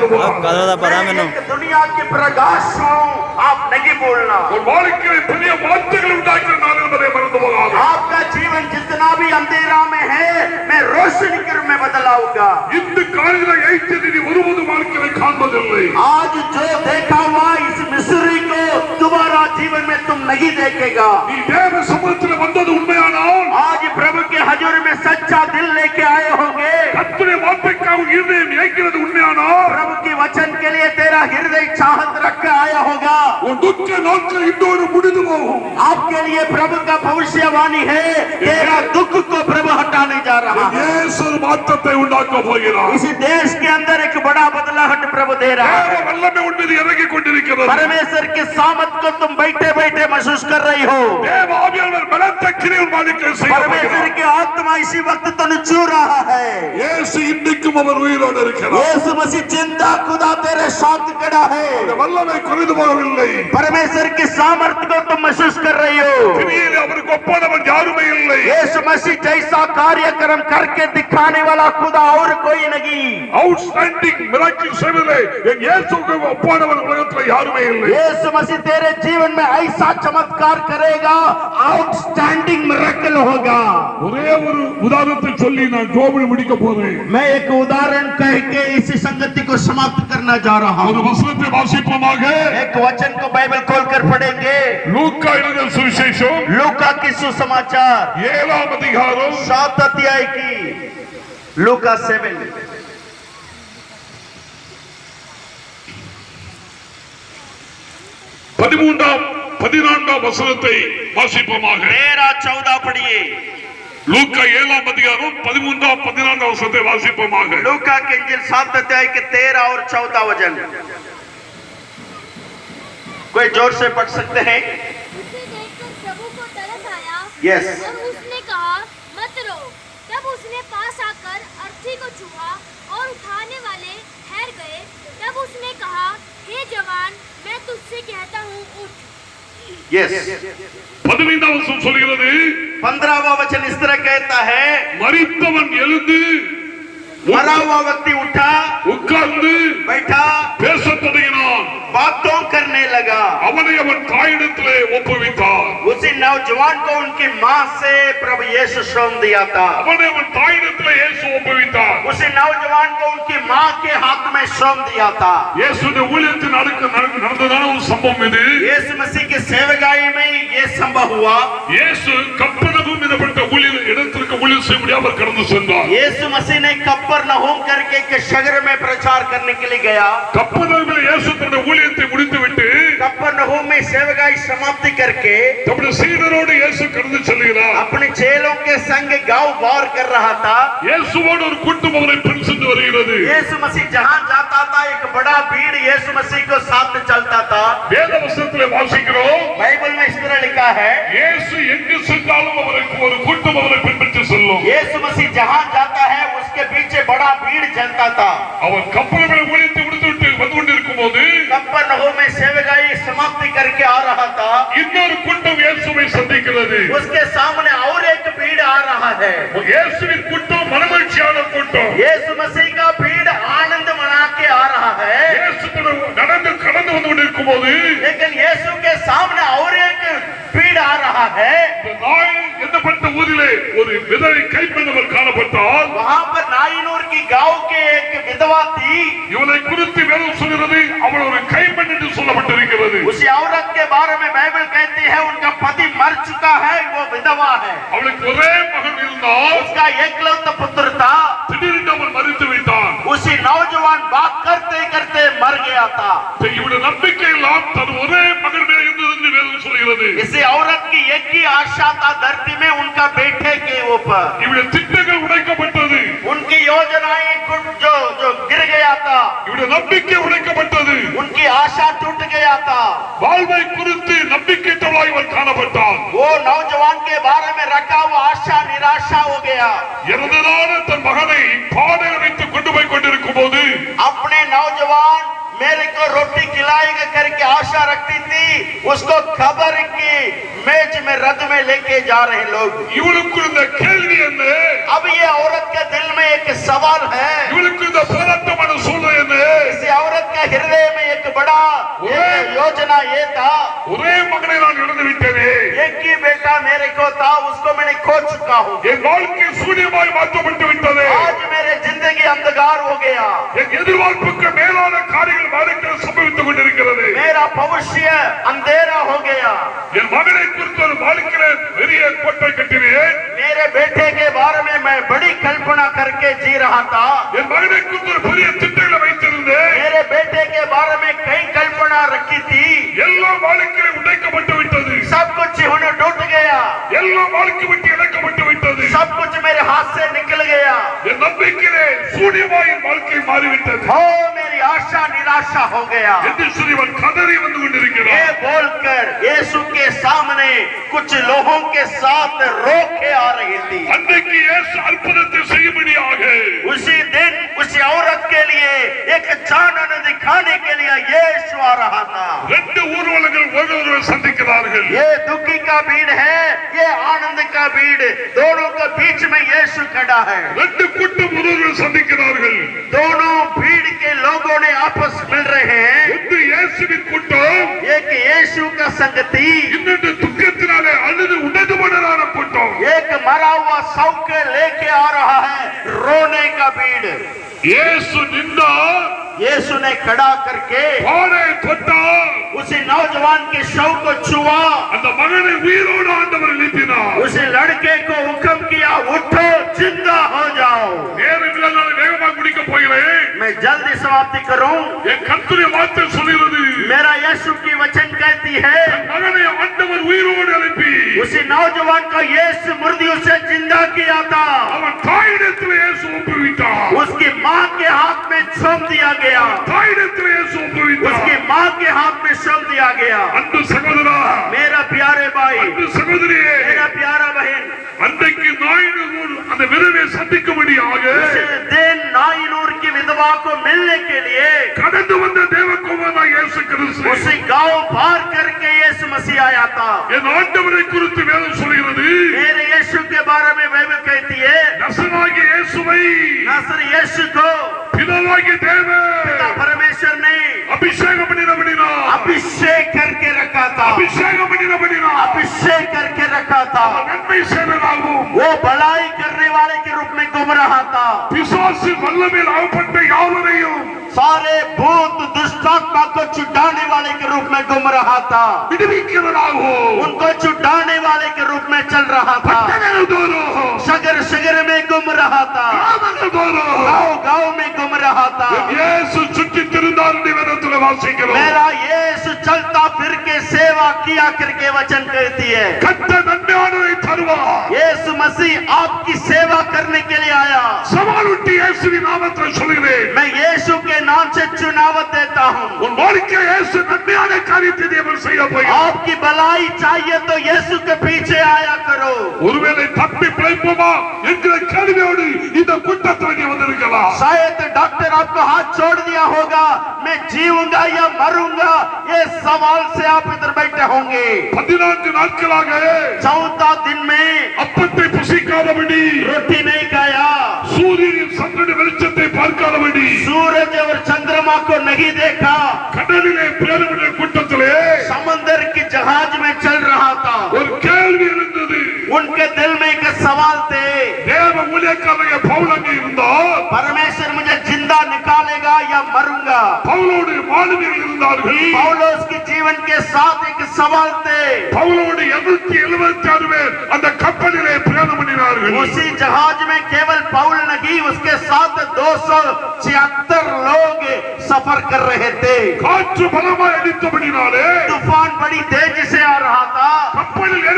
कदों दा पता मैनू दुनिया के प्रकाश हूं, आप नहीं बोलना। आपका जीवन जितना भी अंधेरा में है, मैं रोशनी में बदलाऊंगा। आज जो देखा हुआ इस मिस्री को दोबारा जीवन में तुम नहीं देखेगा। आज प्रभु के हजूर में सच्चा दिल लेके आए होंगे। प्रभु के वचन के लिए तेरा हृदय चाहत रख के आया होगा। आपके लिए प्रभु का भविष्यवाणी है, तेरा दुख को प्रभु हटाने जा रहा है। इसी देश के अंदर एक बड़ा बदलाव प्रभु दे रहा है। परमेश्वर के सामर्थ को तुम बैठे बैठे महसूस कर रही हो। परमेश्वर की आत्मा इसी वक्त तुम छू रहा है। यीशु मसीह जिंदा खुदा तेरे साथ खड़ा है। परमेश्वर के सामर्थ को तुम महसूस कर रही हो। यीशु मसीह जैसा कार्यक्रम करके दिखाने वाला खुदा और कोई नहीं। आउटस्टैंडिंग मिरेकल सेवले यीशु मसीह तेरे जीवन में ऐसा चमत्कार करेगा, आउटस्टैंडिंग मिरेकल होगा। मैं एक उदाहरण कह के इसी संगति को समाप्त करना जा रहा हूँ। एक वचन को बाइबल खोलकर पढ़ेंगे। लूका की सुसमाचार 7 अध्याय की, लूका 7 13-14 வசனத்தை வாசிப்போமாக। 13-14 पढ़िए। लूका 7 அதிகாரம் 13-14 வசனத்தை வாசிப்போமாக। लूका के इंजील 7 अध्याय के 13 और 14 वचन। कोई जोर से पढ़ सकते हैं? उसे देखकर प्रभु को तरस आया। यस। और उसने कहा मत रो। तब उसने पास आकर अर्थी को छुआ और उठाने वाले ठहर गए। तब उसने कहा हे जवान, मैं तुझसे कहता हूँ उठ। यस। 15वां वचन சொல்கிறது। 15वां वचन इस तरह कहता है, மரித்தவன் எழுந்து मरा हुआ व्यक्ति उठा, உட்கார்ந்து बैठा, பேசத் தொடங்கினான்। बातों करने लगा। அவனை அவன் தாயிடத்திலே ஒப்புவித்தார்। उसी नौजवान को उनकी माँ से प्रभु यीशु सौंप दिया था। அவனை அவன் தாயிடத்திலே இயேசு ஒப்புவித்தார்। उसी नौजवान को उनकी माँ के हाथ में सौंप दिया था। இயேசுவின் ஊழியத்தில் நடந்ததான ஒரு சம்பவம் இது। यीशु मसीह की सेवकाई में ये संभव हुआ। இயேசு கப்பர்நகூம் எனப்பட்ட இடத்திற்கு ஊழியம் செய்ய முடியாமல் கடந்து சென்றார்। यीशु मसीह ने कफरनहूम करके एक शहर में प्रचार करने के लिए गया। கப்பர்நகூமில் இயேசு தன்னுடைய ஊழியத்தை முடித்துவிட்டு कफरनहूम में सेवकाई समाप्ति करके தம்முடைய சீடரோடு இயேசு கடந்து செல்கிறார்। अपने चेलों के संग गांव वार कर रहा था। இயேசுவோடு ஒரு கூட்டம் அவரை பின்சென்று வருகிறது। यीशु मसीह जहां जाता था एक बड़ा भीड़ यीशु मसीह को साथ चलता था। வேத வசனத்திலே வாசிக்கிறோம், बाइबल में इस तरह लिखा है, இயேசு எங்கு சென்றாலும் அவருக்கு ஒரு கூட்டம் அவரை பின்பற்றி செல்லும்। यीशु मसीह जहां जाता है उसके पीछे बड़ा भीड़ चलता था। அவர் கப்பலில் ஊழியத்தை முடித்துவிட்டு வந்து கொண்டிருக்கும் போது कफरनहूम में सेवकाई समाप्ति करके आ रहा था। இன்னொரு கூட்டம் இயேசுவை சந்திக்கிறது। उसके सामने और एक भीड़ आ रहा है। இயேசுவின் கூட்டம் மனமகிழ்ச்சியான கூட்டம்। यीशु मसीह का भीड़ आनंद मना के आ रहा है। இயேசு நடந்து கடந்து வந்து கொண்டிருக்கும் போது लेकिन यीशु के सामने और एक भीड़ आ रहा है। நாய் என்னப்பட்ட ஊரிலே ஒரு விதவை கைப்பெண்ணவர் காணப்பட்டால் वहां पर नाइनूर की गांव के एक विधवा थी। இவனை குறித்து வேதம் சொல்கிறது, அவள் ஒரு கைப்பெண் என்று சொல்லப்பட்டிருக்கிறது। उसी औरत के बारे में बाइबल कहती है उनका पति मर चुका है, वो विधवा है। அவளுக்கு ஒரே மகன் இருந்தால் उसका एकलौता पुत्र था। திடீரென்று அவன் மரித்து விட்டான்। उसी नौजवान बात करते करते मर गया था। இவருடைய நம்பிக்கை எல்லாம் தன் ஒரே மகன் மேல் இருந்தது என்று வேதம் சொல்கிறது। इसी औरत की एक ही आशा था धरती में, उनका बेटे के ऊपर। இவருடைய திட்டங்கள் உடைக்கப்பட்டது। उनकी योजनाएं जो गिर गया था। இவருடைய நம்பிக்கை உடைக்கப்பட்டது। उनकी आशा टूट गया था। வாழ்வை குறித்து நம்பிக்கையற்றவளாய் இவர் காணப்பட்டான்। वो नौजवान के बारे में रखा हुआ आशा निराशा हो गया। இறந்ததான தன் மகனை பாடையில் வைத்து கொண்டு போய் கொண்டிருக்கும் போது अपने नौजवान मेरे को रोटी खिलाएगा करके आशा रखती थी, उसको खबर की मेज में रथ में लेके जा रहे लोग। இவளுக்கு இந்த கேள்வி என்ன? अब ये औरत के दिल में एक सवाल है। இவளுக்கு இந்த போராட்டமான சூழ்நிலை என்ன? इस चुका हूँ। என் வாழ்க்கை சூனியமாய் மாற்றப்பட்டு விட்டது. आज मेरे जिंदगी अंधकार हो गया। என் எதிர்பார்ப்புக்கு மேலான காரியங்கள் வாழ்க்கையில் சம்பவித்துக் கொண்டிருக்கிறது. मेरा भविष्य अंधेरा हो गया। என் மகனை குறித்து ஒரு வாழ்க்கையில் பெரிய கோட்டை கட்டினேன். मेरे बेटे के बारे में मैं बड़ी कल्पना करके जी रहा था। என் மகனை குறித்து ஒரு பெரிய திட்டங்களை வைத்திருந்தேன். मेरे बेटे के बारे में कई कल्पना रखी थी। எல்லா வாழ்க்கையிலும் உடைக்கப்பட்டு விட்டது. सब कुछ उन्हें टूट गया। எல்லா வாழ்க்கை விட்டு இழக்கப்பட்டு விட்டது. सब कुछ मेरे हाथ से निकल गया। என் நம்பிக்கையிலே சூனியமாய் என் வாழ்க்கை மாறிவிட்டது. हो मेरी आशा निराशा हो गया। என்று சொல்லி கதறி வந்து கொண்டிருக்கிறார். ये बोलकर यीशु के सामने कुछ लोगों के साथ रो के आ रही थी। அன்றைக்கு இயேசு அற்புதத்தை செய்யும்படியாக उसी दिन उसी औरत के लिए एक चानन दिखाने के लिए यीशु आ रहा था। ரெண்டு ஊர்வலங்கள் ஒருவரை சந்திக்கிறார்கள். ये दुखी का भीड़ है, ये आनंद का भीड़, दोनों के बीच में यीशु खड़ा है। ரெண்டு கூட்டம் ஒருவரை சந்திக்கிறார்கள். दोनों भीड़ के लोगों ने आपस मिल रहे हैं। ஒன்று இயேசுவின் கூட்டம், एक यीशु का संगति, இன்னொன்று துக்கத்தினாலே அழுது உடைந்து போனதான கூட்டம். एक मरा हुआ शव के लेके आ रहा है रोने का भीड़। இயேசு நின்றார். यीशु ने खड़ा करके பாறை தொட்டார். उसी नौजवान के शव को छुआ। அந்த மகனை உயிரோடு ஆண்டவர் எழுப்பினார். उसी लड़के को हुक्म किया, उठो जिंदा हो जाओ। நேரம் இல்லைனால வேகமாக முடிக்க போகிறேன். मैं जल्दी समाप्ति करूं। என் கர்த்தருடைய வார்த்தை சொல்கிறது, मेरा यीशु की वचन कहती है, என் மகனை ஆண்டவர் உயிரோடு எழுப்பி उसी नौजवान को यीशु मुर्दियों से जिंदा किया था। அவன் தாயிடத்தில் இயேசு ஒப்புவித்தார். उसकी माँ के हाथ में सौंप दिया गया। தாயிடத்தில் இயேசு ஒப்புவித்தார். उसकी माँ के हाथ में सौंप दिया गया। அன்பு சகோதரா, मेरा प्यारे भाई, அன்பு சகோதரியே, मेरा प्यारा बहन, அன்றைக்கு நாயினூர் அந்த விதவை சந்திக்கும்படியாக उस दिन नाइनूर की विधवा को मिलने के लिए கடந்து வந்த தேவகுமாரனாகிய இயேசு கிறிஸ்து उसी गांव पार करके यीशु मसीह आया था। என் ஆண்டவரை குறித்து வேதம் சொல்கிறது, मेरे यीशु के बारे में बाइबल कहती है, நசராகிய இயேசுவை नासरी यीशु को பிதாவாகிய தேவன் पिता परमेश्वर ने அபிஷேகம் பண்ணினபடினார். अभिषेक करके रखा था। அபிஷேகம் பண்ணினபடினார் अभिषेक करके रखा था। நன்மை செய்வதாகவும் वो भलाई करने वाले के रूप में घूम रहा था। பிசாசு வல்லமையில் அகப்பட்ட யாவரையும் सारे भूत दुष्टात्मा को छुड़ाने वाले के रूप में घूम रहा था। விடுவிக்கிறதாகவும் उनको छुड़ाने वाले के रूप में चल रहा था। பட்டணங்கள் தோறும் शगर शगर में घूम रहा था। கிராமங்கள் தோறும் गांव गांव में घूम रहा था। இயேசு சுற்றி திரிந்தார் என்று வேதத்தில் வாசிக்கிறோம். मेरा यीशु चलता फिर के सेवा किया करके वचन कहती है। கர்த்தர் நன்மையானதை தருவார். यीशु मसीह आपकी सेवा करने के लिए आया। சவால் விட்டு இயேசுவின் நாமத்தில் சொல்கிறேன், मैं यीशु के नाम से चुनावत देता हूँ। உன் வாழ்க்கை இயேசு நன்மையான காரியத்தை தேவன் செய்ய போகிறார். आपकी भलाई चाहिए तो यीशु के पीछे आया करो। ஒருவேளை தப்பி பிழைப்போமா என்கிற கேள்வியோடு இந்த கூட்டத்தில் நீ வந்திருக்கலாம். शायद डॉक्टर आपको हाथ छोड़ दिया होगा, मैं जीऊंगा या मरूंगा, ये सवाल से आप इधर बैठे होंगे। 14 நாட்களாக 14 दिन में அப்பத்தை புசிக்காதபடி, रोटी नहीं खाया, சூரியனின் சந்திரன் வெளிச்சத்தை பார்க்காதபடி, सूरज और चंद्रमा को नहीं देखा, கடலிலே பிரேதமுடைய கூட்டத்திலே समंदर की जहाज में चल रहा था। ஒரு கேள்வி இருந்தது. उनके दिल में एक सवाल थे, தேவ ஊழியக்காரங்க பவுல் அங்கே இருந்தார். परमेश्वर मुझे जिंदा निकालेगा या मरूंगा। பவுலோடு மாலுமிகள் இருந்தார்கள். पौलुस के जीवन के साथ एक सवाल थे। பவுலோடு 276 பேர் அந்த கப்பலிலே பிரயாணம் பண்ணினார்கள். उसी जहाज में केवल पौल नहीं, उसके साथ 276 लोग सफर कर रहे थे। காற்று பலமாய் அடித்தபடினாலே तूफान बड़ी तेजी से आ रहा था। கப்பலில்